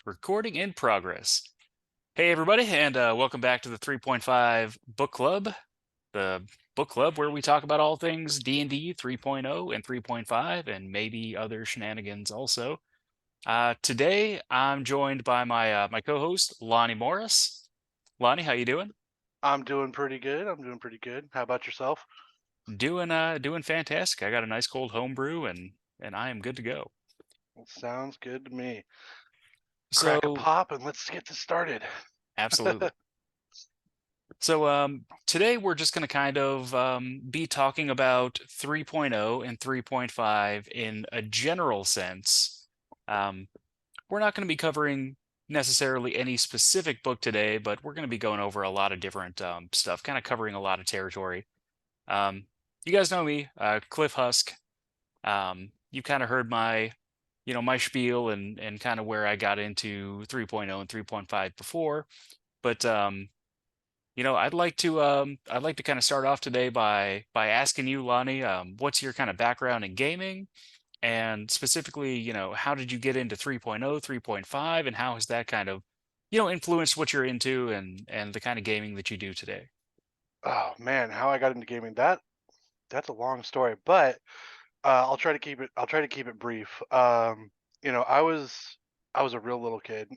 Recording in progress. Hey, everybody, and welcome back to the 3.5 Book Club, the book club where we talk about all things D&D 3.0 and 3.5, and maybe other shenanigans also. Today, I'm joined by my co-host, Lonnie Morris. Lonnie, how you doing? I'm doing pretty good. How about yourself? Doing fantastic. I got a nice cold homebrew, and I am good to go. Sounds good to me. Crack a So, pop and let's get this started. absolutely. So today we're just going to kind of be talking about 3.0 and 3.5 in a general sense. Um, we're not going to be covering necessarily any specific book today, but we're going to be going over a lot of different stuff, kind of covering a lot of territory. Um, you guys know me, Cliff Husk. You kind of heard my spiel and kind of where I got into 3.0 and 3.5 before, but I'd like to kind of start off today by asking you, Lonnie, what's your kind of background in gaming, and specifically, how did you get into 3.0, 3.5, and how has that kind of, influenced what you're into and the kind of gaming that you do today? Oh man, how I got into gaming. That's a long story, but I'll try to keep it brief. You know, I was a real little kid.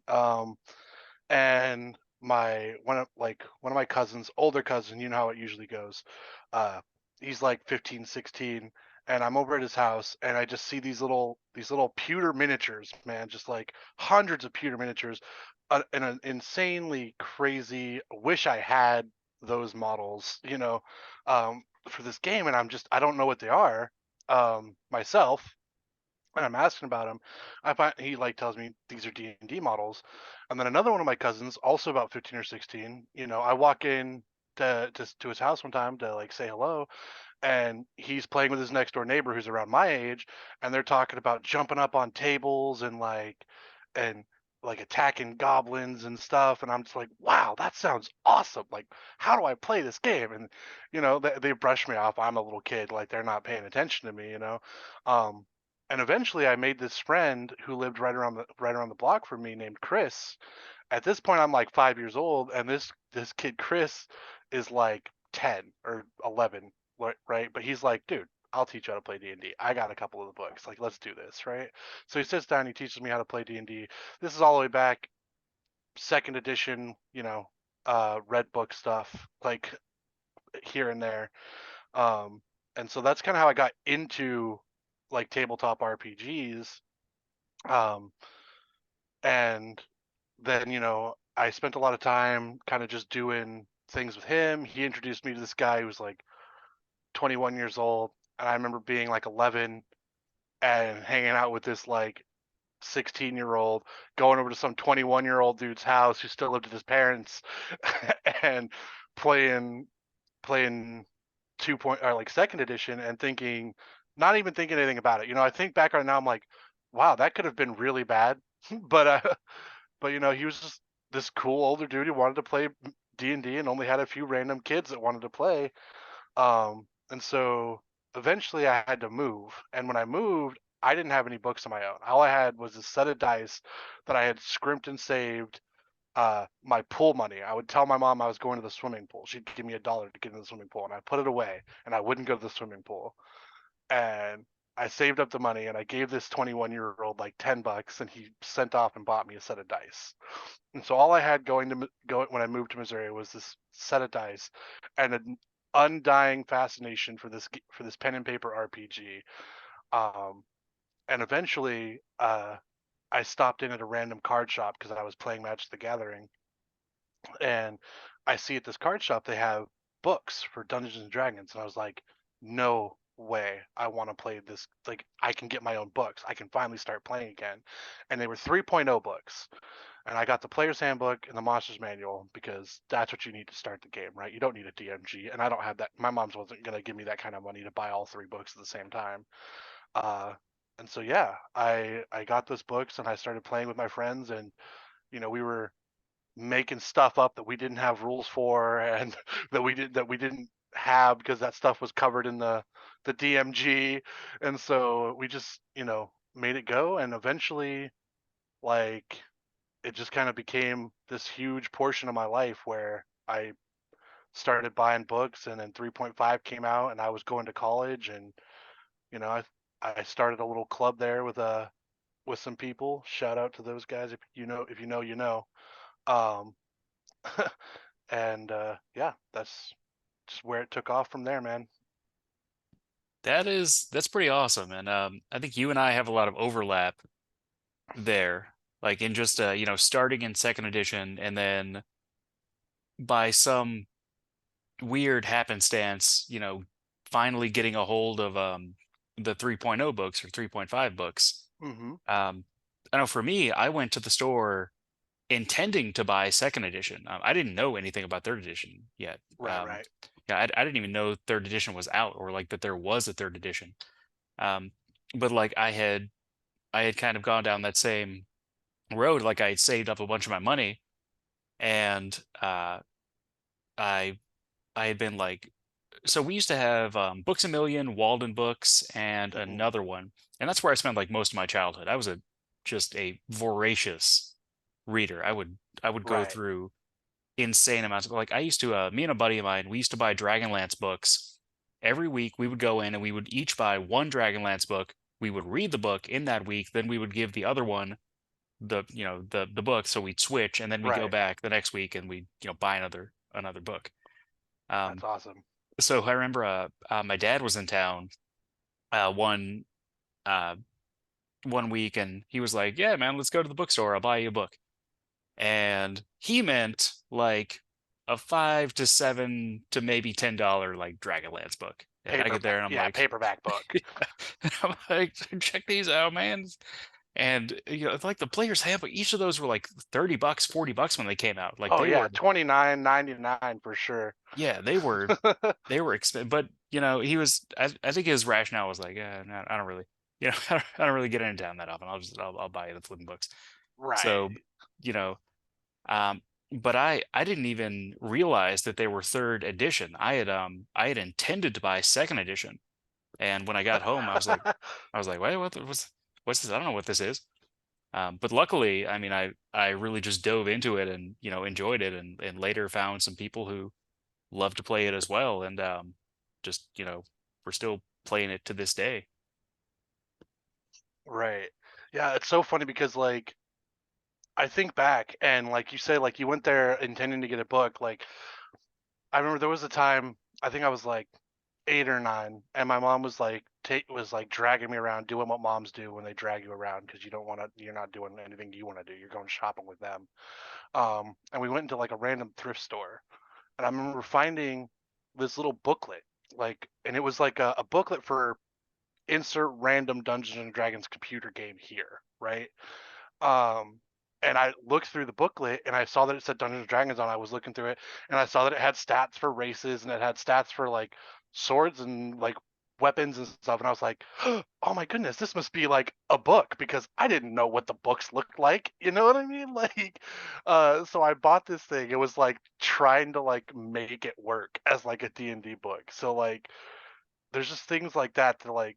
And my one of my cousins, older cousin, you know how it usually goes. Uh he's like 15, 16, and I'm over at his house and I just see these little pewter miniatures, man, just like hundreds of pewter miniatures, and an insanely crazy, wish I had those models, for this game, and I don't know what they are myself, and I'm asking about him. I find he like tells me these are D&D models, and then another one of my cousins, also about 15 or 16. I walk in to his house one time to like say hello, and he's playing with his next door neighbor who's around my age, and they're talking about jumping up on tables and like attacking goblins and stuff, and I'm just like, wow, that sounds awesome. Like, how do I play this game? And they brush me off. I'm a little kid, like they're not paying attention to me. Um, and eventually I made this friend who lived right around the block from me, named Chris. At this point I'm like 5 years old, and this kid Chris is like 10 or 11, right? But he's like, dude, I'll teach you how to play D&D. I got a couple of the books. Like, let's do this, right? So he sits down, he teaches me how to play D&D. This is all the way back, second edition, red book stuff, like here and there. Um, and so that's kind of how I got into like tabletop RPGs. Um, and then, I spent a lot of time kind of just doing things with him. He introduced me to this guy who was like 21 years old, and I remember being like 11 and hanging out with this like 16-year-old, going over to some 21-year-old dude's house who still lived with his parents, and playing playing 2 point or like second edition, and thinking, not even thinking anything about it. I think back on it now, I'm like, wow, that could have been really bad. But he was just this cool older dude who wanted to play D&D and only had a few random kids that wanted to play. And so eventually I had to move. And when I moved, I didn't have any books of my own. All I had was a set of dice that I had scrimped and saved my pool money. I would tell my mom I was going to the swimming pool. She'd give me $1 to get in the swimming pool, and I put it away, and I wouldn't go to the swimming pool. And I saved up the money, and I gave this 21-year-old like $10, and he sent off and bought me a set of dice. And so all I had go when I moved to Missouri was this set of dice and an undying fascination for this pen and paper RPG. Um, and eventually, I stopped in at a random card shop because I was playing Magic the Gathering, and I see at this card shop they have books for Dungeons and Dragons, and I was like, no way, I want to play this. Like, I can get my own books. I can finally start playing again. And they were 3.0 books, and I got the player's handbook and the monster's manual because that's what you need to start the game, right? You don't need a DMG, and I don't have that. My mom's wasn't gonna give me that kind of money to buy all three books at the same time. Uh, and so yeah, I got those books and I started playing with my friends, and we were making stuff up that we didn't have rules for, and that we didn't have because that stuff was covered in the DMG, and so we just made it go, and eventually, like, it just kind of became this huge portion of my life where I started buying books, and then 3.5 came out, and I was going to college, and you know, I started a little club there with some people. Shout out to those guys, if you know, you know. Um, and yeah, that's just where it took off from there, man. That's pretty awesome, and I think you and I have a lot of overlap there, like in just starting in second edition, and then by some weird happenstance, finally getting a hold of the 3.0 books or 3.5 books. Hmm. Um, I know for me, I went to the store intending to buy second edition. I didn't know anything about third edition yet. Right, right. Yeah, I didn't even know third edition was out or like that there was a third edition. Um, but like I had kind of gone down that same road. Like I had saved up a bunch of my money, and I I had been like, so we used to have Books a Million, Walden Books, and Hmm. another one, and that's where I spent like most of my childhood. I was a just a voracious reader. I would go Right, through insane amounts of, like, I used to me and a buddy of mine, we used to buy Dragonlance books every week. We would go in and we would each buy one Dragonlance book. We would read the book in that week, then we would give the other one the book, so we'd switch, and then we go right. back the next week and we buy another book. That's um awesome. so I remember my dad was in town uh one uh one week, and he was like, yeah man, let's go to the bookstore, I'll buy you a book. And he meant like a 5 to 7 to maybe $10 like Dragonlance book. And I get there Paperback, and I'm yeah, like, paperback book. and I'm like, check these out, man. And it's like the player's handbook, each of those were like $30, $40 when they came out. Like Oh they yeah, were, 29.99 for sure. yeah, they were expensive. But I think his rationale was like, no, I don't really, I don't really get into town that often. I'll buy you the flipping books. Right. So, you know, Um, but I didn't even realize that they were third edition. I had intended to buy second edition, and when I got home, I was like, wait, what's this? I don't know what this is. But luckily, I mean, I really just dove into it and enjoyed it, and later found some people who love to play it as well, and just we're still playing it to this day. Right. Yeah, it's so funny because like I think back and like you say, like you went there intending to get a book. Like I remember there was a time I think I was like 8 or 9, and my mom was like was like dragging me around, doing what moms do when they drag you around because you don't want to, you're not doing anything you want to do. You're going shopping with them. And we went into like a random thrift store, and I remember finding this little booklet, like, and it was like a booklet for insert random Dungeons and Dragons computer game here, right? Um, and I looked through the booklet and I saw that it said Dungeons and Dragons on. I was looking through it and I saw that it had stats for races and it had stats for like swords and like weapons and stuff. And I was like, oh my goodness, this must be like a book because I didn't know what the books looked like. You know what I mean? Like, so I bought this thing. It was like trying to like make it work as like a D&D book. So like, there's just things like that like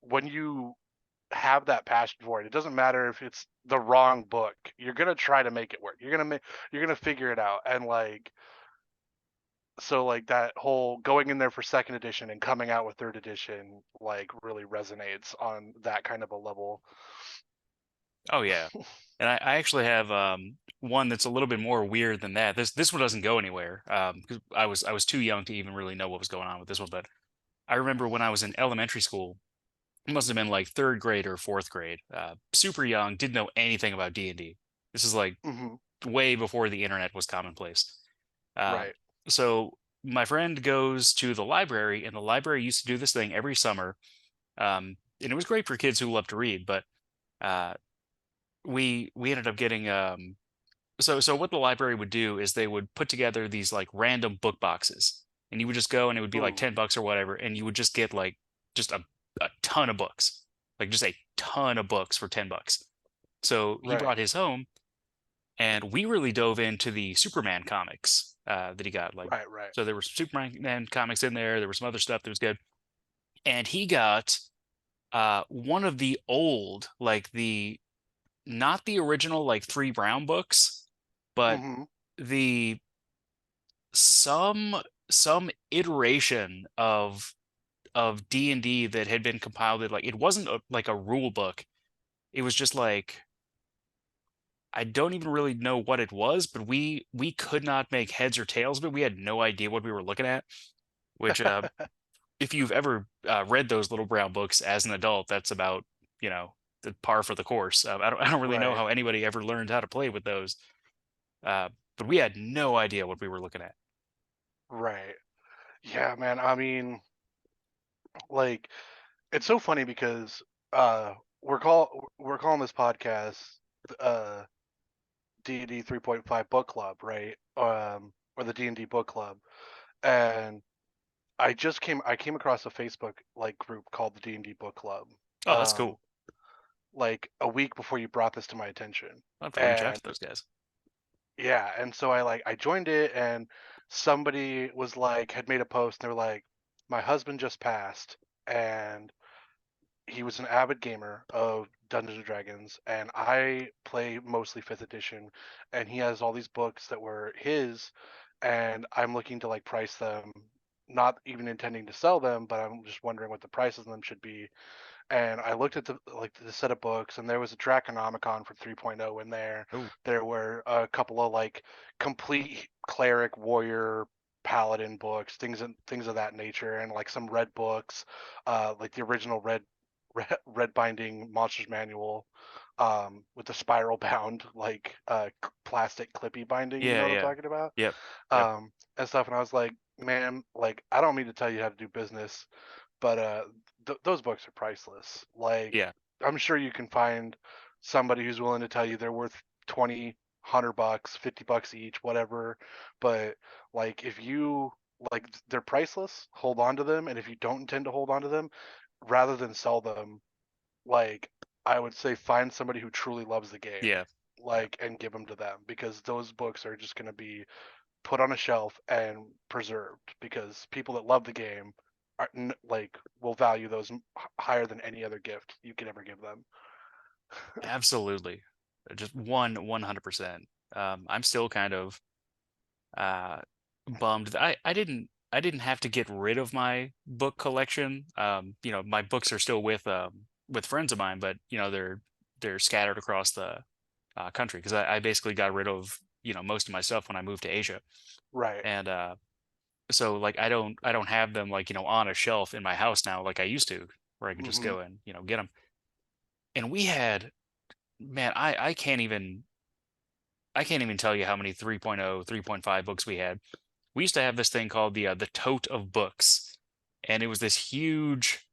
when you have that passion for it. It doesn't matter if it's the wrong book. You're gonna try to make it work. You're gonna figure it out. And like so like that whole going in there for second edition and coming out with third edition like really resonates on that kind of a level. Oh yeah, and I actually have one that's a little bit more weird than that. This one doesn't go anywhere, because I was too young to even really know what was going on with this one. But I remember when I was in elementary school, it must have been like third grade or fourth grade, super young, didn't know anything about D&D. This is like Hmm. way before the internet was commonplace. Um, Right. so my friend goes to the library, and the library used to do this thing every summer, and it was great for kids who love to read, but. Uh, we ended up getting so what the library would do is they would put together these like random book boxes, and you would just go and it would be like Ooh. $10 or whatever, and you would just get like just a ton of books, like just a ton of books for $10. So he Right. brought his home, and we really dove into the Superman comics that he got. Like, Right. Right. so there were Superman comics in there, there was some other stuff that was good, and he got one of the old, like not the original like three brown books, but Mm-hmm. the some some iteration of D&D that had been compiled. Like it wasn't like a rule book. It was just like I don't even really know what it was, but we could not make heads or tails of it. We had no idea what we were looking at, which if you've ever read those little brown books as an adult, that's about, the par for the course. I don't really know Right. how anybody ever learned how to play with those. But we had no idea what we were looking at. Right. Yeah, man. I mean, like, it's so funny because uh we're calling this podcast uh D&D 3.5 book club, right? Or the D&D book club. And I came across a Facebook like group called the D&D book club. Oh, that's Um cool. like a week before you brought this to my attention. I'll have to reach out And to those guys. yeah, and so I joined it, and somebody was like had made a post, and they were like, my husband just passed, and he was an avid gamer of Dungeons and Dragons, and I play mostly fifth edition, and he has all these books that were his, and I'm looking to like price them, not even intending to sell them, but I'm just wondering what the prices of them should be. And I looked at the set of books, and there was a Draconomicon for 3.0 in there. Oh, There were a couple of like complete cleric warrior paladin books, things of that nature, and like some red books, like the original red binding monsters manual, with the spiral bound like plastic clippy binding. You know yeah, what I'm yeah. talking about? Yep. Yep. And stuff. And I was like, man, like I don't mean to tell you how to do business, but those books are priceless. Like Yeah. I'm sure you can find somebody who's willing to tell you they're worth 20, 100 bucks, $50 each, whatever. But like if you like they're priceless, hold on to them. And if you don't intend to hold on to them, rather than sell them, like I would say find somebody who truly loves the game, Yeah. Yeah. like, and give them to them, because those books are just going to be put on a shelf and preserved, because people that love the game are like will value those higher than any other gift you could ever give them. Absolutely. Just 100%. I'm still kind of uh bummed that I didn't have to get rid of my book collection. My books are still with friends of mine, but they're scattered across the country because I basically got rid of most of my stuff when I moved to Asia. Right. And so like I don't have them like on a shelf in my house now like I used to, where I could just Hmm. go and get them. And we had, man, I can't even tell you how many 3.0, 3.5 books we had. We used to have this thing called the tote of books, and it was this huge,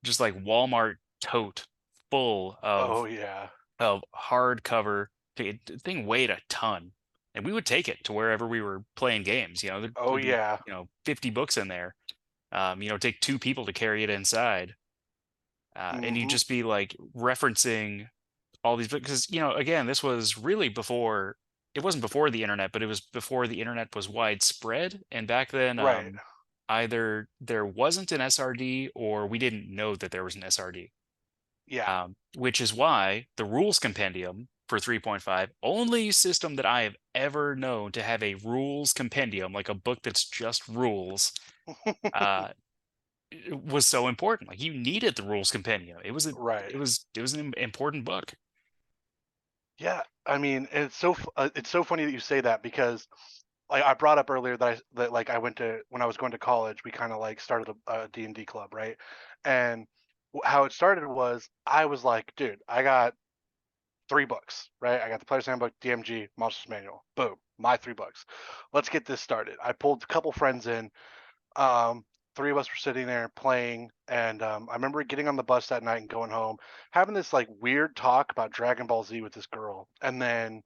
just like Walmart tote full Oh of yeah. hardcover. The thing weighed a ton, and we would take it to wherever we were playing games. Oh there'd be yeah. 50 books in there. Take two people to carry it inside, and you'd Hmm. just be like referencing all these books because again, this was really before. It wasn't before the internet, but it was before the internet was widespread. And back then, Right. either there wasn't an SRD or we didn't know that there was an SRD. Yeah. Which is why the rules compendium for 3.5, only system that I have ever known to have a rules compendium, like a book that's just rules, uh, it was so important. Like you needed the rules compendium. It was a, Right. it was an important book. Yeah. I mean, it's so funny that you say that, because like I brought up earlier that like I went to when I was going to college, we kind of like started a D&D club, right? And how it started was I was like, dude, I got three books, right? I got the Player's Handbook, DMG, Monsters Manual. Boom, my 3 books. Let's get this started. I pulled a couple friends in. Um, Three of us were sitting there playing, and I remember getting on the bus that night and going home, having this like weird talk about Dragon Ball Z with this girl, and then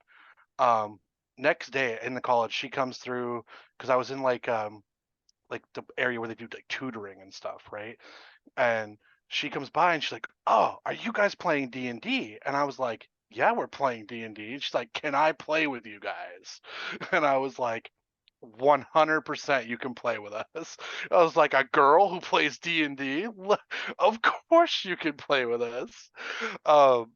um, next day in the college, she comes through because I was in like the area where they do like tutoring and stuff, right? And she comes by and she's like, "Oh, are you guys playing D&D?" And I was like, "Yeah, we're playing D&D." She's like, "Can I play with you guys?" And I was like, 100% you can play with us. I was like, a girl who plays D&D? Of course you can play with us. Um,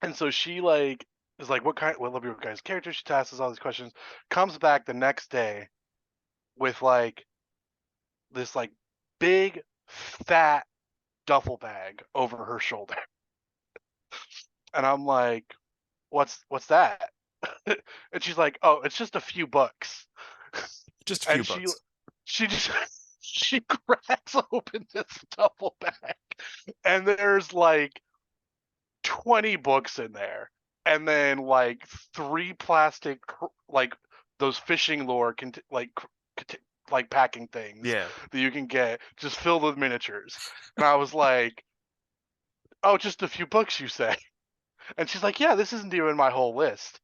And so she like is like, what level your guys' character? She asks us all these questions. Comes back the next day with like this like big fat duffel bag over her shoulder. And I'm like, what's that? And she's like, oh, it's just a few books. Just a few And books. she just she cracks open this duffel bag, and there's like 20 books in there, and then like three plastic like those fishing lure like packing things Yeah. that you can get just filled with miniatures. And I was like, oh, just a few books, you say? And she's like, yeah, this isn't even my whole list.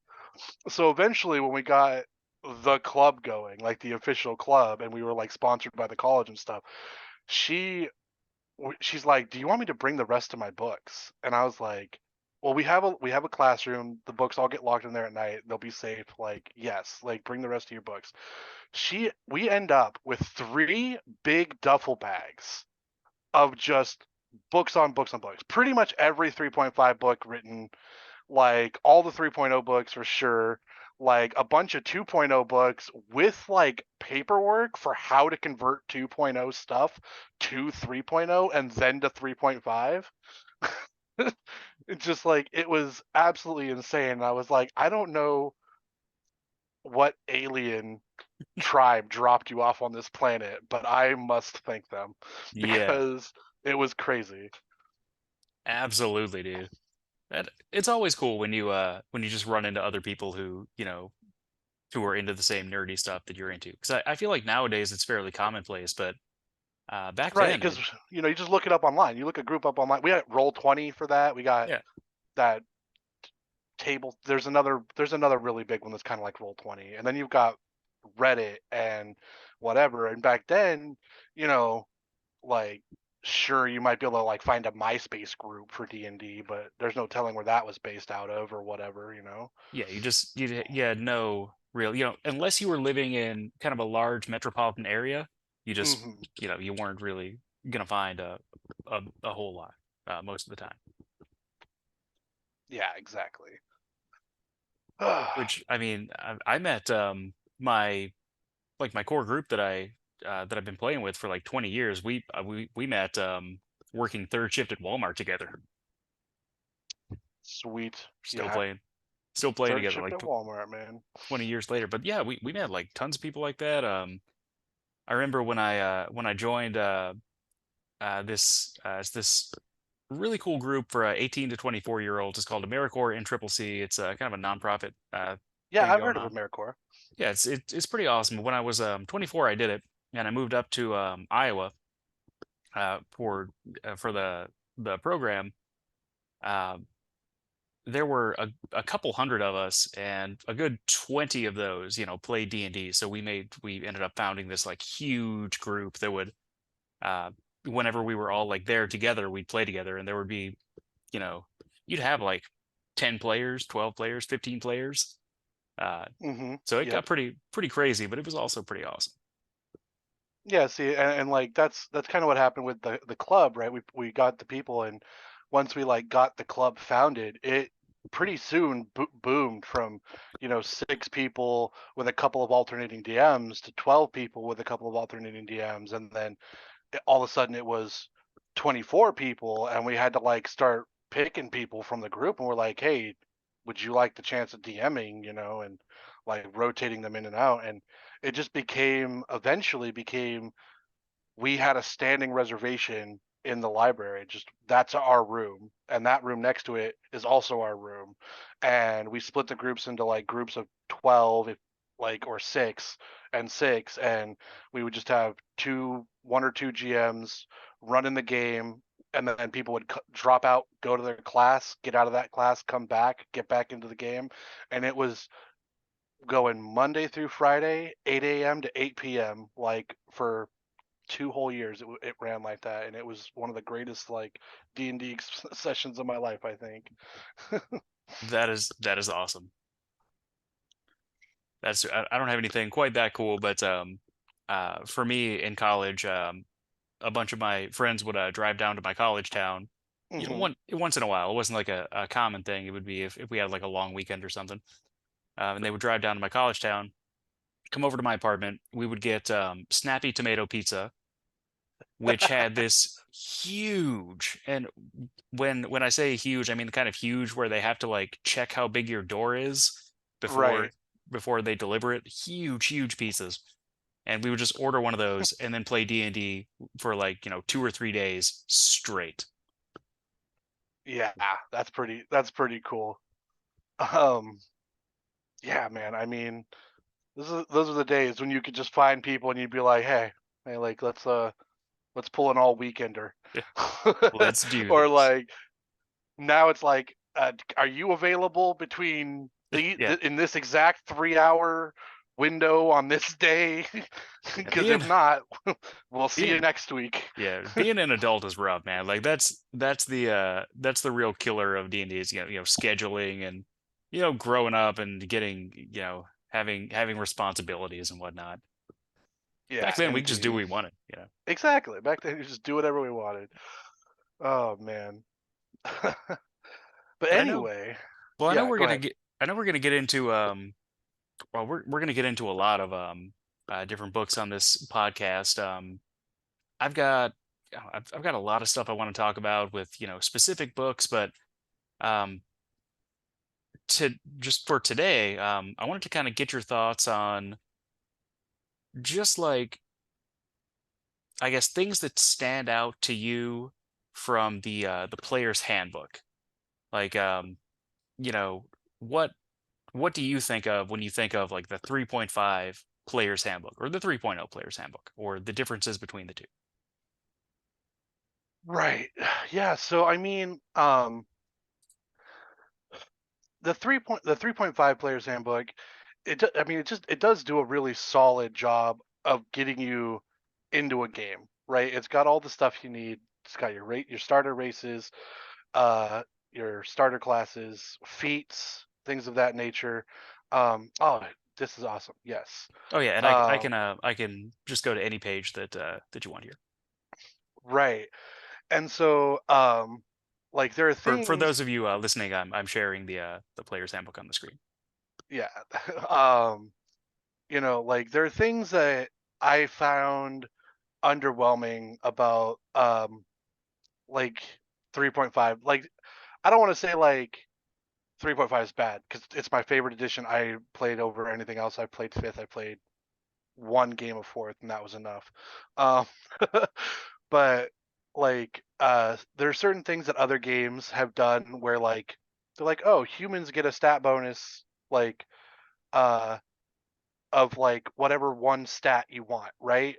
So eventually, when we got the club going, like the official club, and we were like sponsored by the college and stuff, she she's like, "Do you want me to bring the rest of my books?" And I was like, "Well, we have a classroom. The books all get locked in there at night. They'll be safe. Like, yes, like bring the rest of your books." We end up with three big duffel bags of just books on books on books. Pretty much every 3.5 book written, like all the 3.0 books for sure, like a bunch of 2.0 books with like paperwork for how to convert 2.0 stuff to 3.0 and then to 3.5. It's just like it was absolutely insane. I was like, I don't know what alien tribe dropped you off on this planet, but I must thank them Yeah. because it was crazy. Absolutely, dude. It's always cool when you just run into other people who, who are into the same nerdy stuff that you're into. Because I feel like nowadays it's fairly commonplace, but back Right, then because it you just look it up online. You look a group up online. We got Roll20 for that. We got yeah. that table. There's another really big one that's kind of like Roll20, and then you've got Reddit and whatever. And back then, you know, like sure you might be able to like find a MySpace group for D&D, but there's no telling where that was based out of or whatever. Yeah, you had no real, unless you were living in kind of a large metropolitan area, you just, Hmm. you weren't really gonna find a whole lot most of the time. Yeah, exactly. Which I mean, I met my my core group that I've been playing with for like 20 years. We met working third shift at Walmart together. Sweet. Still Yeah. playing, still playing Third together shift like at Walmart, man. 20 years later. But yeah, we met like tons of people like that. I remember when I joined it's this really cool group for 18 to 24-year-olds. It's called AmeriCorps in Triple C. It's kind of a nonprofit Yeah, thing I've going heard of on. AmeriCorps. Yeah, it's pretty awesome. When I was 24, I did it, and I moved up to Iowa for the program. Uh, there were a couple hundred of us, and a good 20 of those, played D&D. So we ended up founding this like huge group that would uh, whenever we were all like there together, we'd play together, and there would be, you know, you'd have like 10 players, 12 players, 15 players. Uh, Hmm. so it got Yep. pretty crazy, but it was also pretty awesome. Yeah, see, and like that's kind of what happened with the club, right? We got the people, and once we like got the club founded, it pretty soon boomed from 6 people with a couple of alternating DMs to 12 people with a couple of alternating DMs, and then all of a sudden it was 24 people, and we had to like start picking people from the group, and we're like, hey, would you like the chance of DMing, and like rotating them in and out, and it just eventually became we had a standing reservation in the library. Just that's our room, and that room next to it is also our room. And we split the groups into like groups of 12, if like or six and six, and we would just have one or two GMs running the game. And then people would drop out, go to their class, get out of that class, come back, get back into the game. And it was going Monday through Friday, 8 a.m. to 8 p.m. like for 2 whole years. It ran like that, and it was one of the greatest like D&D sessions of my life, I think. That is awesome. I don't have anything quite that cool, but for me in college, a bunch of my friends would drive down to my college town, Hmm. once in a while. It wasn't like a common thing. It would be if we had like a long weekend or something. And they would drive down to my college town, come over to my apartment. We would get snappy tomato pizza, which had this huge, and when I say huge, I mean kind of huge where they have to like check how big your door is before Right. before they deliver it. Huge, huge pizzas. And we would just order one of those and then play D&D for like, 2 or 3 days straight. Yeah, that's pretty cool. Um, yeah, man. I mean, those are the days when you could just find people and you'd be like, hey, like let's pull an all weekender. Yeah, let's do Or this. like now it's like, are you available between Yeah, in this exact 3 hour window on this day? yeah, Because if not, we'll see you being next week. yeah, being an adult is rough, man. Like that's the real killer of D&D is scheduling and growing up and getting having responsibilities and whatnot. Back Yeah, then we could just do what indeed. we wanted. Exactly. Back then, you just do whatever we wanted. Oh man. But But I know, anyway, well, yeah. Go ahead. I know we're gonna get into well, we're gonna get into a lot of different books on this podcast. I've got I've got a lot of stuff I want to talk about with specific books, but um, to just for today, I wanted to kind of get your thoughts on just like I guess things that stand out to you from the player's handbook. Like you know, what what do you think of when you think of like the 3.5 player's handbook or the 3.0 player's handbook or the differences between the two? Right. Yeah. So I mean, the 3.5 players handbook, I mean, it does do a really solid job of getting you into a game, right? It's got all the stuff you need. It's got your starter races, uh, your starter classes, feats, things of that nature. Oh, this is awesome. Yes. Oh yeah, and Um, I can just go to any page that you want here. right. And so, like there are For things, those of you listening, I'm sharing the player's handbook on the screen. yeah. um, like there are things that I found underwhelming about like 3.5. Like I don't want to say like 3.5 is bad because it's my favorite edition. I played over anything else. I played fifth. I played one game of fourth, and that was enough. Um, but like there are certain things that other games have done where like they're like, oh, humans get a stat bonus like uh of like whatever one stat you want, right?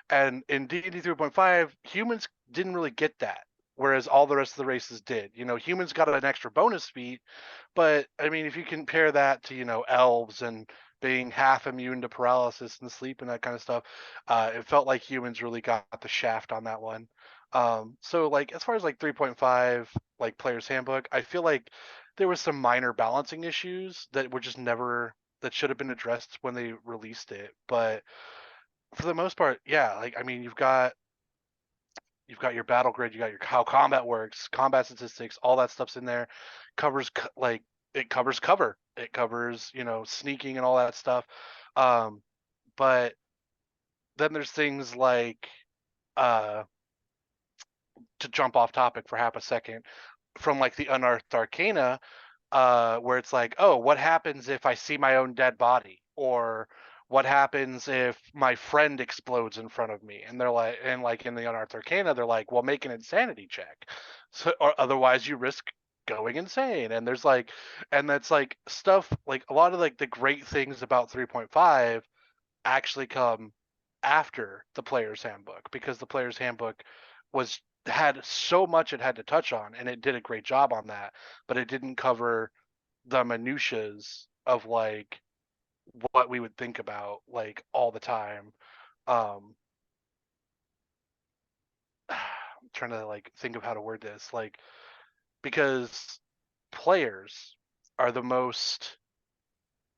And in D&D 3.5, humans didn't really get that, whereas all the rest of the races did. Humans got an extra bonus feat, but I mean, if you compare that to elves and being half immune to paralysis and sleep and that kind of stuff, it felt like humans really got the shaft on that one. So like as far as like 3.5 like player's handbook, I feel like there was some minor balancing issues that were just never that should have been addressed when they released it. But for the most part, yeah, like I mean, you've got your battle grid, you got your how combat works, combat statistics, all that stuff's in there. Covers like it covers cover, it covers sneaking and all that stuff. Um, but then there's things like uh, to jump off topic for half a second from like the unearthed arcana, where it's like, oh, what happens if I see my own dead body, or what happens if my friend explodes in front of me? And they're like, and like in the Unearthed Arcana, they're like, well, make an insanity check, so or otherwise you risk going insane. And there's like, and that's like stuff like a lot of like the great things about 3.5 actually come after the player's handbook because the player's handbook was had so much it had to touch on and it did a great job on that, but it didn't cover the minutiaes of like what we would think about like all the time. Um, I'm trying to like think of how to word this, like because players are the most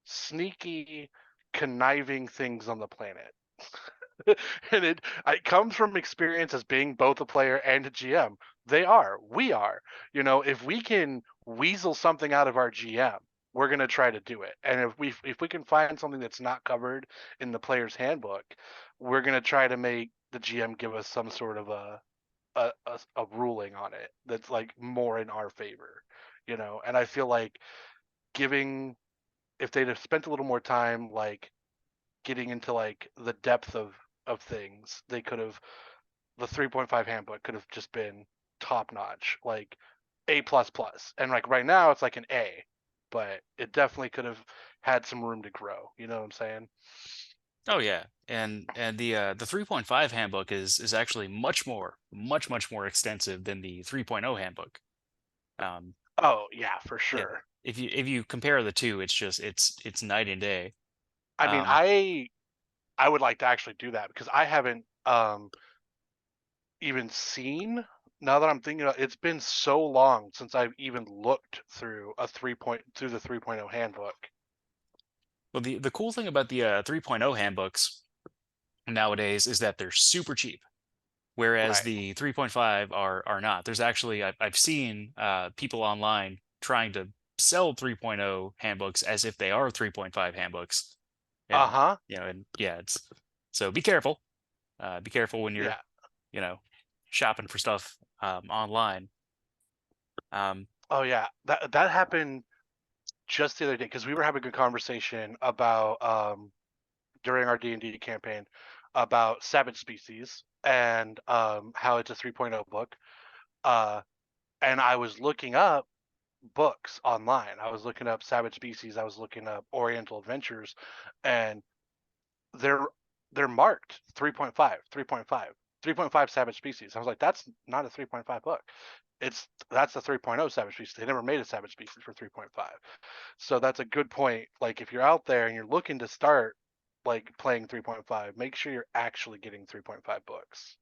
sneaky, conniving things on the planet. And it comes from experience as being both a player and a GM. We are. If we can weasel something out of our GM, we're gonna try to do it. And if we can find something that's not covered in the player's handbook, we're gonna try to make the GM give us some sort of a ruling on it that's like more in our favor. And I feel like giving if they'd have spent a little more time like getting into like the depth of things, they could have the 3.5 handbook could have just been top notch, like A plus plus. And like right now it's like an A, but it definitely could have had some room to grow. You know what I'm saying? Oh yeah, and the 3.5 handbook is actually much more extensive than the 3.0 handbook. Um, Oh yeah, for yeah, sure. if you compare the two, it's just it's night and day. I mean, Um, I would like to actually do that because I haven't even seen. Now that I'm thinking about it, it's been so long since I've even looked through the 3.0 handbook. well, the cool thing about the 3.0 handbooks nowadays is that they're super cheap, whereas Right. the 3.5 are not. There's actually I've seen people online trying to sell 3.0 handbooks as if they are 3.5 handbooks, and Uh-huh. and yeah, it's so be careful. Be careful when you're Yeah. you know shopping for stuff online. Um, Oh yeah. That happened just the other day because we were having a conversation about during our D&D campaign about savage species and how it's a 3.0 book. Uh and I was looking up books online. I was looking up savage species, I was looking up oriental adventures, and they're they're marked 3.5, 3.5, 3.5 savage species. I was like, that's not a 3.5 book. That's the 3.0 savage species. They never made a savage species for 3.5. So that's a good point. Like if you're out there and you're looking to start like playing 3.5, make sure you're actually getting 3.5 books.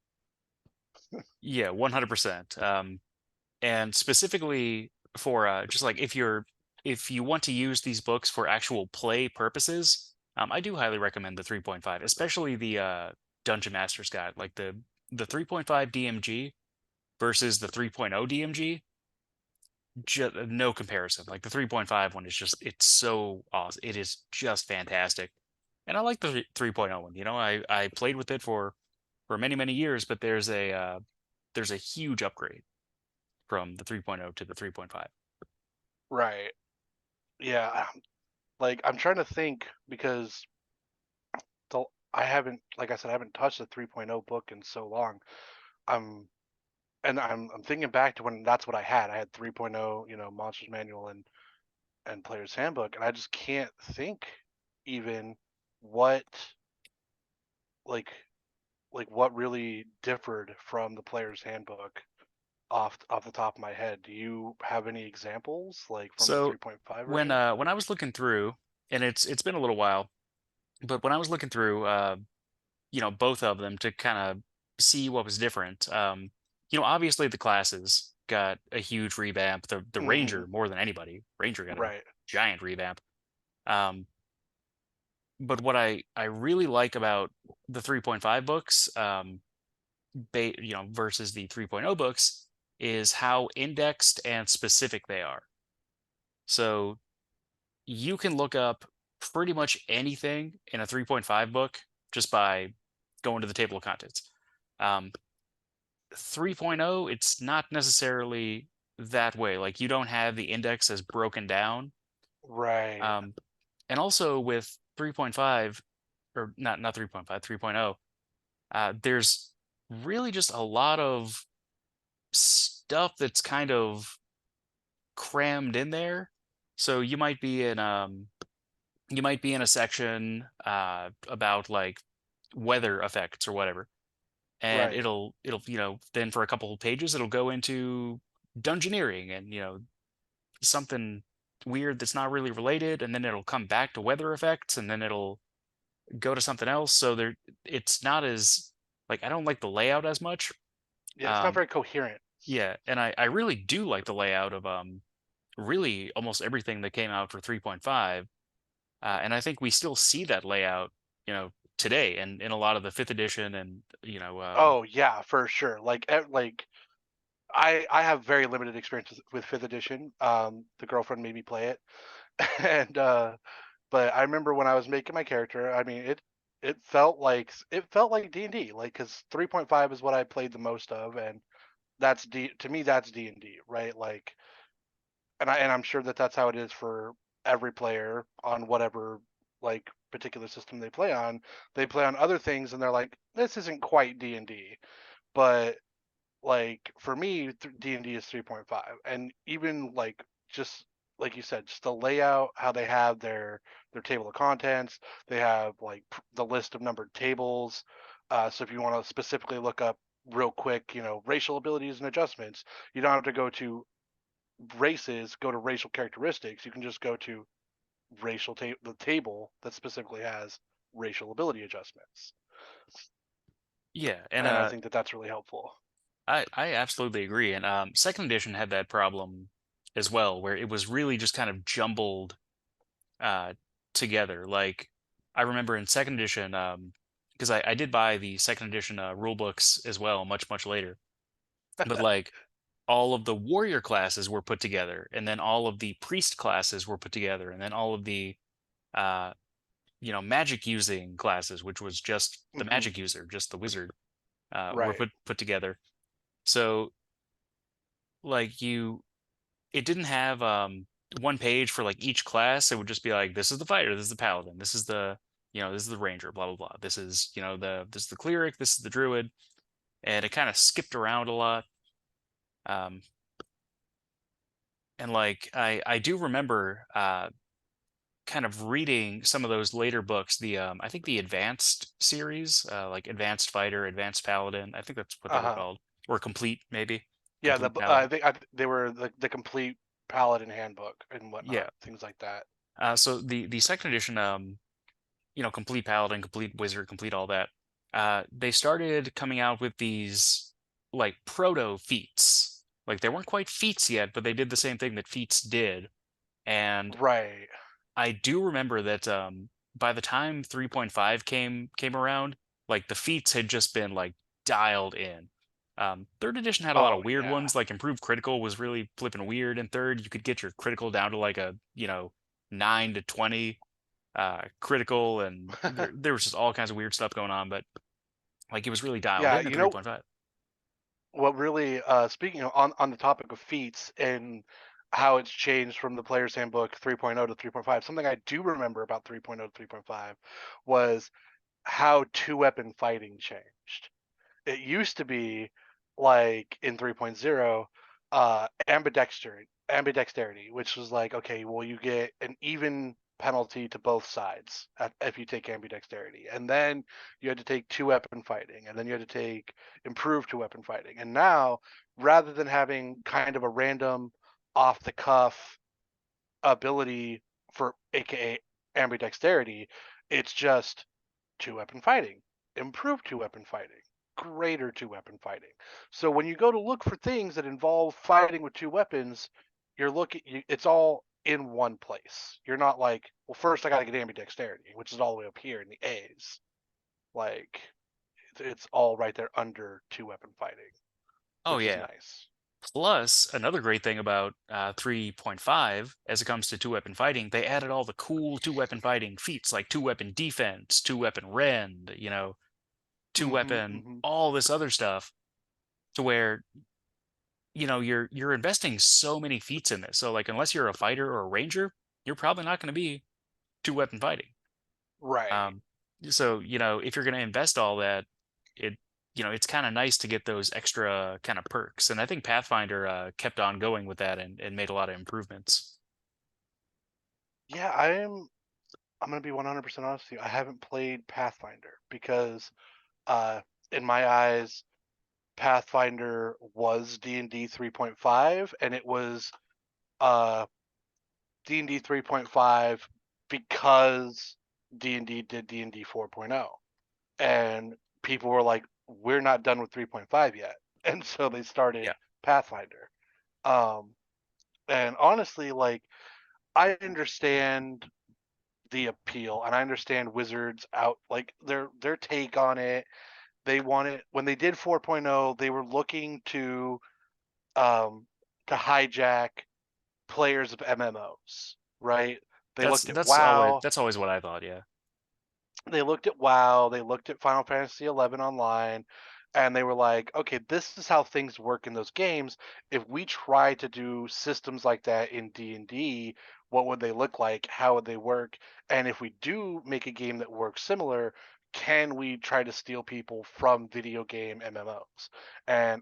yeah, 100%. And specifically for just like if you want to use these books for actual play purposes, I do highly recommend the 3.5, especially the Dungeon Master's Guide, like the 3.5 DMG versus the 3.0 DMG. No comparison. Like the 3.5 one is just it's so awesome. It is just fantastic. And I like the 3.0 one. I played with it for many years, but there's a huge upgrade from the 3.0 to the 3.5. Right. Yeah. Like I'm trying to think because the I haven't, like I said, I haven't touched the 3.0 book in so long. I'm I'm thinking back to when that's what I had. I had 3.0, Monsters Manual and Player's Handbook, and I just can't think even what like what really differed from the Player's Handbook off the top of my head. Do you have any examples like from the So 3.5 when version? when I was looking through, and it's been a little while, but when I was looking through, both of them to kind of see what was different, obviously the classes got a huge revamp. The Hmm. Ranger more than anybody, Ranger got a Right. giant revamp. Um, but what I really like about the 3.5 books, versus the 3.0 books, is how indexed and specific they are. So you can look up pretty much anything in a 3.5 book just by going to the table of contents. Um, 3.0, it's not necessarily that way. Like you don't have the index as broken down. Right. Um, and also with 3.5, or not 3.5, 3.0, there's really just a lot of stuff that's kind of crammed in there. So you might be in a section about like weather effects or whatever, and Right. it'll then for a couple of pages it'll go into dungeoneering and something weird that's not really related, and then it'll come back to weather effects, and then it'll go to something else. So there, it's not as like I don't like the layout as much. Yeah, it's not Um, very coherent. yeah, and I really do like the layout of really almost everything that came out for 3.5. And I think we still see that layout, today, and in a lot of the fifth edition, and Oh yeah, for sure. Like I have very limited experience with fifth edition. The girlfriend made me play it, and but I remember when I was making my character. I mean, it felt like D&D, like because 3.5 is what I played the most of, and that's D to me that's D&D, right? Like, and I'm sure that that's how it is for every player on whatever like particular system they play on. They play on other things, and they're like, this isn't quite D&D, but like for me D&D is 3.5, and even like just like you said, just the layout, how they have their table of contents. They have like the list of numbered tables, so if you want to specifically look up real quick, racial abilities and adjustments, you don't have to go to races, go to racial characteristics. You can just go to the table that specifically has racial ability adjustments, yeah, and and I think that that's really helpful. I absolutely agree. And second edition had that problem as well, where it was really just kind of jumbled uh, together. Like I remember in second edition, because I did buy the second edition rule books as well, much later. But like all of the warrior classes were put together, and then all of the priest classes were put together, and then all of the uh, magic using classes, which was just the Hmm. magic user, just the wizard, were Right. put together. So like it didn't have one page for like each class. It would just be like, this is the fighter, this is the paladin, this is the this is the ranger, blah blah blah. This is this is the cleric, this is the druid, and it kind of skipped around a lot. Um, and like I do remember kind of reading some of those later books, the I think the advanced series, like advanced fighter, advanced paladin. I think that's what they were Uh-huh. called, or complete maybe, Yeah, complete I paladin. think they were the complete Paladin handbook and Yeah. whatnot, things like that. So the second edition, complete paladin, complete wizard, complete all that. They started coming out with these like proto feats. Like they weren't quite feats yet, but they did the same thing that feats did. And Right. I do remember that by the time 3.5 came around, like the feats had just been like dialed in. Third edition had a lot Oh of weird yeah. ones. Like improved critical was really flipping weird in third. You could get your critical down to like a 9 to 20 critical, and there was just all kinds of weird stuff going on. But like it was really dialed Yeah, in at 3.5. what really speaking of, on the topic of feats and how it's changed from the player's handbook 3.0 to 3.5, something I do remember about 3.0 to 3.5 was how two weapon fighting changed. It used to be like in 3.0, ambidexterity, which was like, okay, well, you get an even penalty to both sides if you take ambidexterity, and then you had to take two weapon fighting, and then you had to take improved two weapon fighting. And now, rather than having kind of a random off the cuff ability for AKA ambidexterity, it's just two weapon fighting, improved two weapon fighting, greater two weapon fighting. So when you go to look for things that involve fighting with two weapons, it's all in one place. You're not like, well, first I got to get ambidexterity, which is all the way up here in the A's. Like, it's all right there under two weapon fighting, Oh which is yeah. nice. Plus, another great thing about 3.5, as it comes to two-weapon fighting, they added all the cool two-weapon fighting feats like two-weapon defense, two-weapon rend, Mm-hmm. two-weapon, Mm-hmm. all this other stuff, to where, you're investing so many feats in this. So like unless you're a fighter or a ranger, you're probably not going to be two-weapon fighting. Right. Um, so, if you're going to invest all that, it, it's kind of nice to get those extra kind of perks. And I think Pathfinder kept on going with that and made a lot of improvements. Yeah, I'm gonna be 100% honest with you. I haven't played Pathfinder because, uh, in my eyes, Pathfinder was D&D 3.5, and it was uh, D&D 3.5 because D&D did D&D 4.0, and people were like, "We're not done with 3.5 yet," and so they started Yeah. Pathfinder. Um, and honestly, like I understand the appeal, and I understand Wizards out like their take on it. They wanted when they did 4.0, they were looking um to hijack players of MMOs, right? They That's looked at that's always WoW, that's always what I thought. Yeah. they looked at Final Fantasy 11 online, and they were like, okay, this is how things work in those games. If we try to do systems like that in D&D, what would they look like? How would they work? And if we do make a game that works similar, can we try to steal people from video game MMOs? And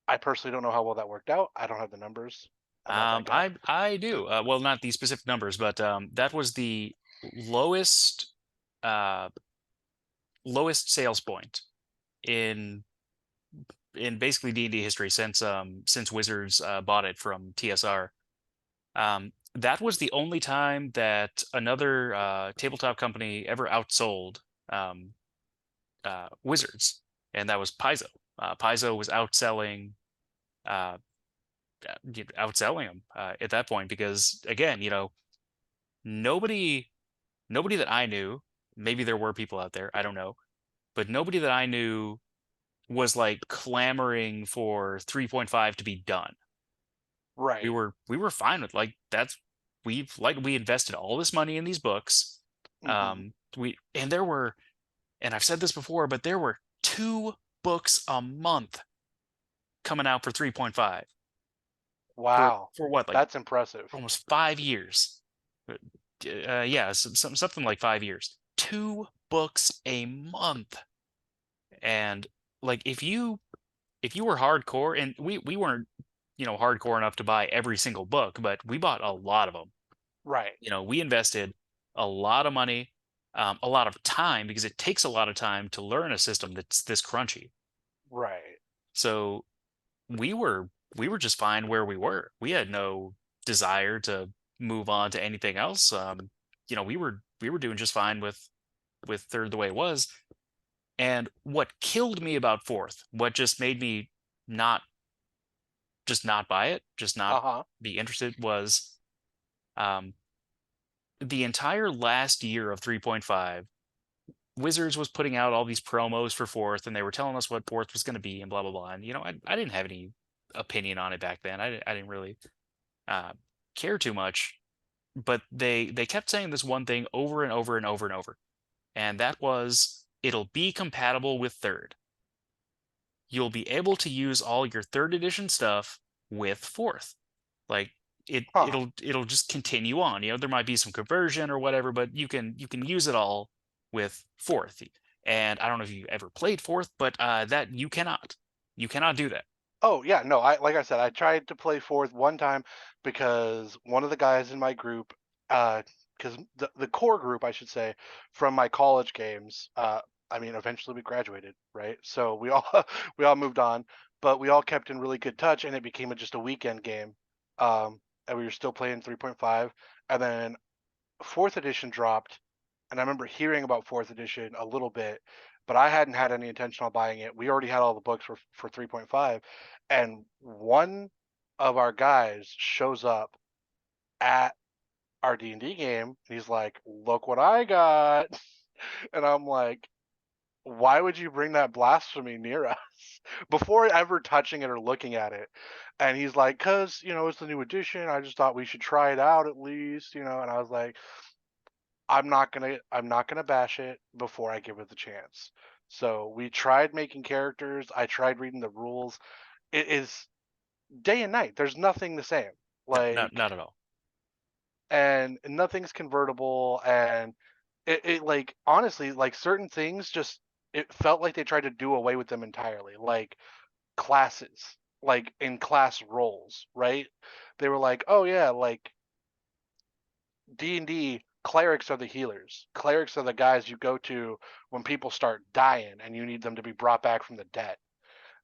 I personally don't know how well that worked out. I don't have the numbers. I'm not that guy. I do. Well, not the specific numbers, but that was the lowest uh, lowest sales point in basically D&D history since Wizards bought it from TSR. That was the only time that another tabletop company ever outsold um, Wizards, and that was Paizo. Paizo was uh, outselling them at that point because, again, nobody nobody that I knew, maybe there were people out there, I don't know, but nobody that I knew was like clamoring for 3.5 to be done. We Right. were we were fine with like that's we invested all this money in these books. Hmm. We and there were and I've said this before, but there were two books a month coming out for 3.5 Wow. for what, like That's impressive. almost 5 years. Yeah, something like 5 years. Two books a month. And like if you were hardcore, and we weren't, hardcore enough to buy every single book, but we bought a lot of them. Right. We invested a lot of money, a lot of time, because it takes a lot of time to learn a system that's this crunchy. Right. So we were we were just fine where we were. We had no desire to move on to anything else. We were doing just fine with third the way it was. And what killed me about fourth, what just made me not not buy it, just not Uh-huh. be interested, was um, the entire last year of 3.5. Wizards was putting out all these promos for fourth, and they were telling us what fourth was going to be, and blah blah blah. And I didn't have any opinion on it back then. I didn't really uh, care too much. But they kept saying this one thing over and over and over and over, and that was it'll be compatible with third. You'll be able to use all your third edition stuff with fourth. Like Huh. it'll just continue on. There might be some conversion or whatever, but you can use it all with fourth. And I don't know if you ever played fourth, but that you cannot do that. Oh, yeah, no, I like I said, I tried to play fourth one time because one of the guys in my group, because the core group, I should say, from my college games, I mean, eventually we graduated, right? So we all we all moved on, but we all kept in really good touch, and it became just a weekend game. And we were still playing 3.5, and then fourth edition dropped, and I remember hearing about fourth edition a little bit, but I hadn't had any intention on buying it. We already had all the books for 3.5, and one of our guys shows up at our D&D game, and he's like, "Look what I got," and I'm like, "Why would you bring that blasphemy near us?" Before ever touching it or looking at it. And he's like, "Cause it's the new edition. I just thought we should try it out at least." And I was like, I'm not gonna bash it before I give it the chance. So we tried making characters. I tried reading the rules. It is day and night. There's nothing the same. No, not Like, not at all. and nothing's convertible. And it like honestly, like certain things just it felt like they tried to do away with them entirely. Like classes, like in class roles, right? They were like, oh yeah, like D&D, clerics are the healers. Clerics are the guys you go to when people start dying and you need them to be brought back from the dead.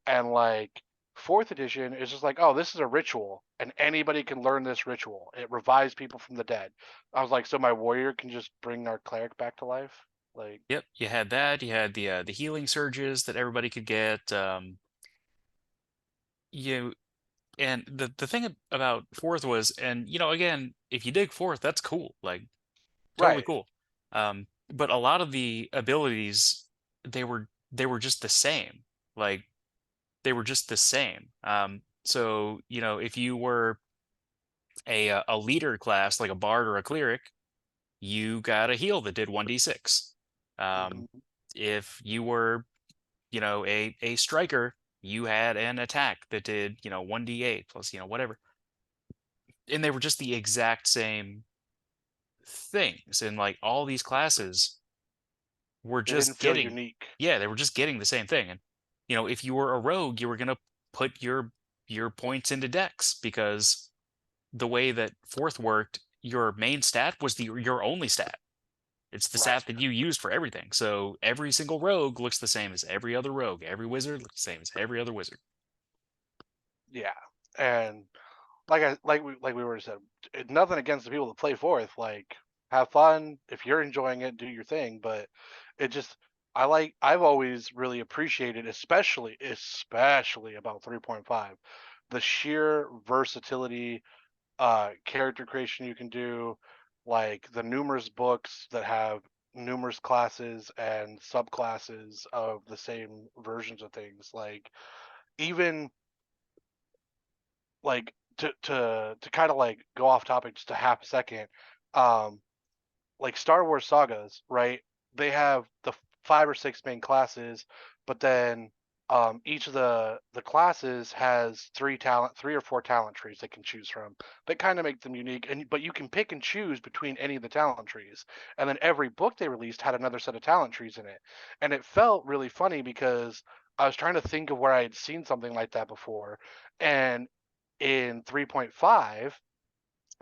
And like fourth edition is just like, oh, this is a ritual and anybody can learn this ritual. It revives people from the dead. I was like, so my warrior can just bring our cleric back to life? Like, Yep, you had that. You had the healing surges that everybody could get. You and the thing about fourth was, and again, if you dig fourth, that's cool. Like totally Right. cool. But a lot of the abilities, they were just the same. Like they were just the same. So you know, if you were a leader class like a bard or a cleric, you got a heal that did 1d6. Um, Mhm. if you were, you know, a striker, you had an attack that did, you know, 1d8 plus, you know, whatever. And they were just the exact same things. And like all these classes were They didn't just feel getting, unique. yeah, they were just getting the same thing. And you know, if you were a rogue, you were gonna put your points into dex because the way that fourth worked, your main stat was the your only stat. It's the Right. stat that you used for everything. So every single rogue looks the same as every other rogue. Every wizard looks the same as every other wizard. Yeah. And like we were said, nothing against the people that play fourth. Like, have fun if you're enjoying it, do your thing. But it just, I've always really appreciated, especially about 3.5, the sheer versatility, character creation you can do, like the numerous books that have numerous classes and subclasses of the same versions of things. Like, even like to kind of like go off topic just a half a second, um like Star Wars sagas, right? They have the five or six main classes, but then each of the classes has three or four talent trees they can choose from. That kind of make them unique, and but you can pick and choose between any of the talent trees. And then every book they released had another set of talent trees in it, and it felt really funny because I was trying to think of where I had seen something like that before, and in 3.5,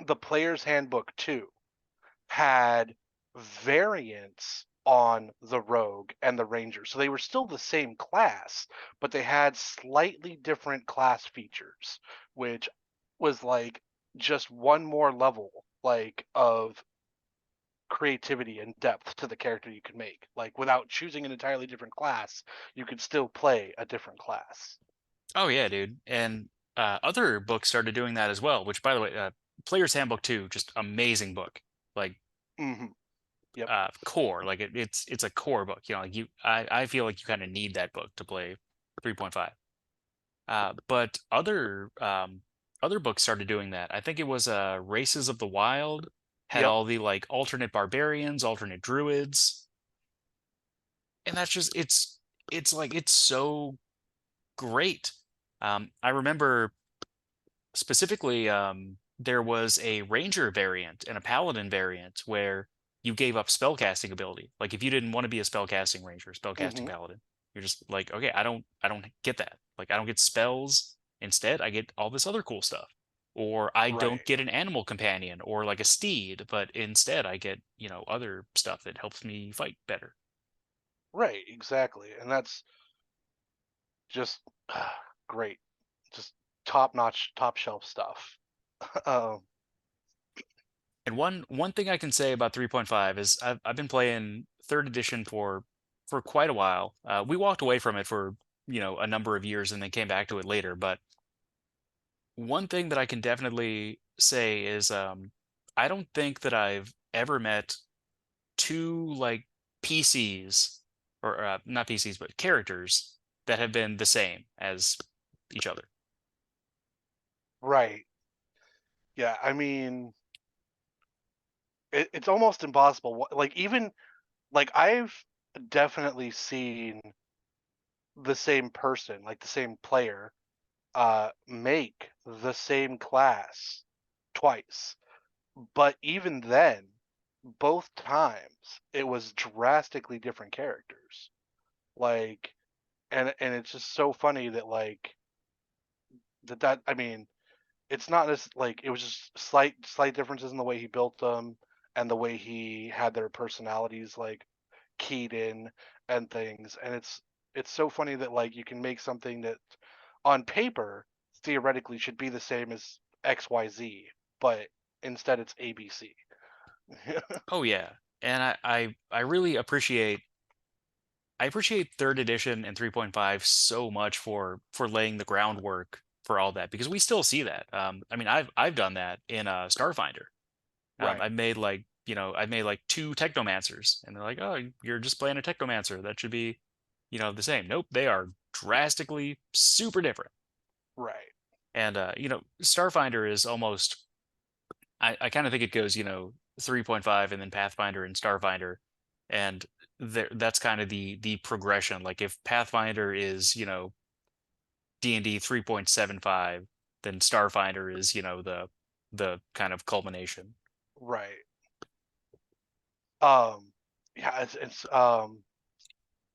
the Player's Handbook 2 had variants on the rogue and the ranger. So they were still the same class, but they had slightly different class features, which was like just one more level like of creativity and depth to the character you could make. Like, without choosing an entirely different class, you could still play a different class. Oh yeah, dude. And other books started doing that as well. Which, by the way, Player's Handbook 2, just amazing book. Like Hmm. Yep. core. Like it's a core book. You know, like I feel like you kind of need that book to play 3.5. But other books started doing that. I think it was Races of the Wild had Yep. all the like alternate barbarians, alternate druids, and that's just it's like it's so great. I remember specifically there was a ranger variant and a paladin variant where you gave up spellcasting ability. Like if you didn't want to be a spellcasting ranger, spellcasting Hmm. paladin, you're just like, okay, I don't get that. Like I don't get spells. Instead, I get all this other cool stuff. Or I don't Right. get an animal companion or like a steed, but instead I get, you know, other stuff that helps me fight better. Right. Exactly. And that's just great. Just top notch, top shelf stuff. Um, And one thing I can say about 3.5 is I've been playing third edition for quite a while. We walked away from it for, you know, a number of years and then came back to it later. But one thing that I can definitely say is I don't think that I've ever met two like PCs or not PCs, but characters that have been the same as each other. right. Yeah. I mean, it's almost impossible. Like, even like I've definitely seen the same person, like the same player, make the same class twice. But even then, both times it was drastically different characters. Like, and it's just so funny that like that I mean, it's not as like it was just slight differences in the way he built them and the way he had their personalities like keyed in and things. And it's so funny that like you can make something that on paper theoretically should be the same as XYZ, but instead it's ABC. Oh yeah. And I really appreciate I appreciate third edition and 3.5 so much for laying the groundwork for all that because we still see that. I mean, I've done that in Starfinder. Right. I made like I made like two technomancers, and they're like, oh, you're just playing a technomancer. That should be, the same. Nope, they are drastically super different. Right. And Starfinder is almost, I kind of think it goes, 3.5 and then Pathfinder and Starfinder, and that's kind of the progression. Like if Pathfinder is, D&D 3.75, then Starfinder is, the kind of culmination. Right. Um, yeah,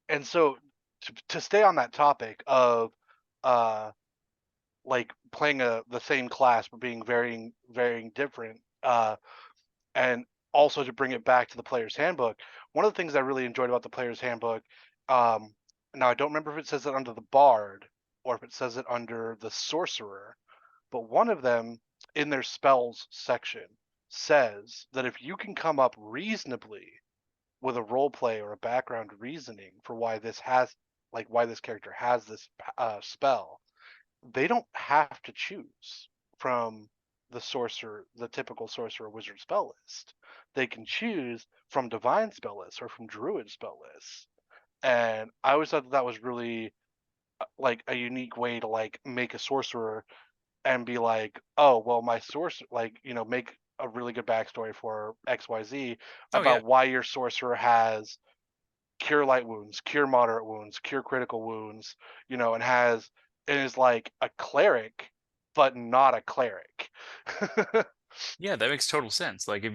and so to stay on that topic of uh like playing the same class but being varying different, and also to bring it back to the player's handbook, one of the things I really enjoyed about the player's handbook, um, now I don't remember if it says it under the bard or if it says it under the sorcerer, but one of them in their spells section says that if you can come up reasonably with a role play or a background reasoning for why this character has this spell, they don't have to choose from the typical sorcerer wizard spell list. They can choose from divine spell lists or from druid spell lists. And I always thought that was really like a unique way to like make a sorcerer and be like, oh, well, my source, like, make a really good backstory for XYZ Oh yeah. about why your sorcerer has cure light wounds, cure moderate wounds, cure critical wounds, and is like a cleric, but not a cleric. Yeah, that makes total sense. Like if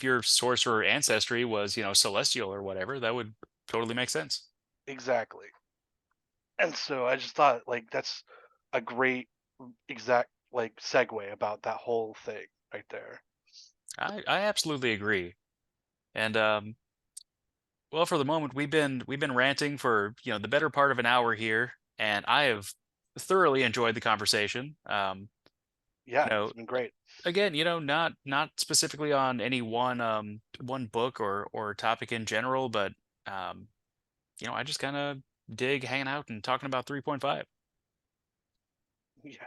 your sorcerer ancestry was, celestial or whatever, that would totally make sense. Exactly. And so I just thought like that's a great exact like segue about that whole thing right there. I absolutely agree. And well, for the moment, we've been ranting for, the better part of an hour here, and I have thoroughly enjoyed the conversation. You Yeah, know, it's been great. again, not specifically on any one book or topic in general, but um, I just kind of dig hanging out and talking about 3.5. Yeah,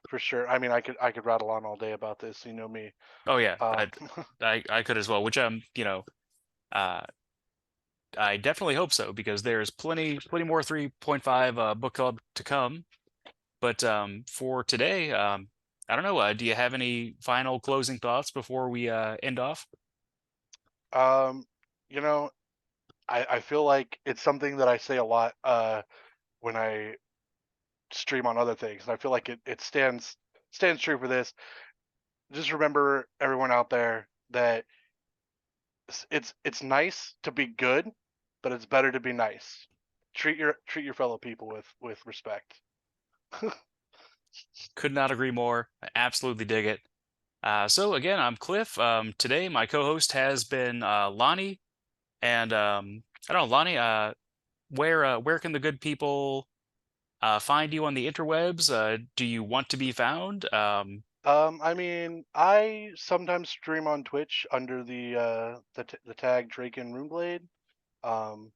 for sure. I mean, I could rattle on all day about this. You know me. Oh yeah, Um, I could as well, which uh I definitely hope so, because there's plenty more 3.5 book club to come. But for today, I don't know. Do you have any final closing thoughts before we end off? um, you know, I feel like it's something that I say a lot when I stream on other things, and I feel like it stands true for this. Just remember, everyone out there, that it's nice to be good, but it's better to be nice. Treat your fellow people with respect. Could not agree more. I absolutely dig it. So again, I'm Cliff. Today, my co-host has been Lonnie, and I don't know, Lonnie. Where can the good people find you on the interwebs? Do you want to be found? I mean, I sometimes stream on Twitch under the tag Draken Runeblade. Um,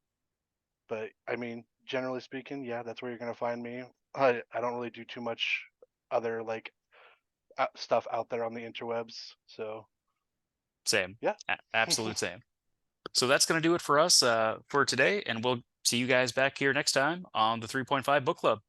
but I mean, generally speaking, yeah, that's where you're gonna find me. I don't really do too much other like stuff out there on the interwebs. So Same, yeah, absolute same. So that's going to do it for us for today, and we'll see you guys back here next time on the 3.5 Book Club.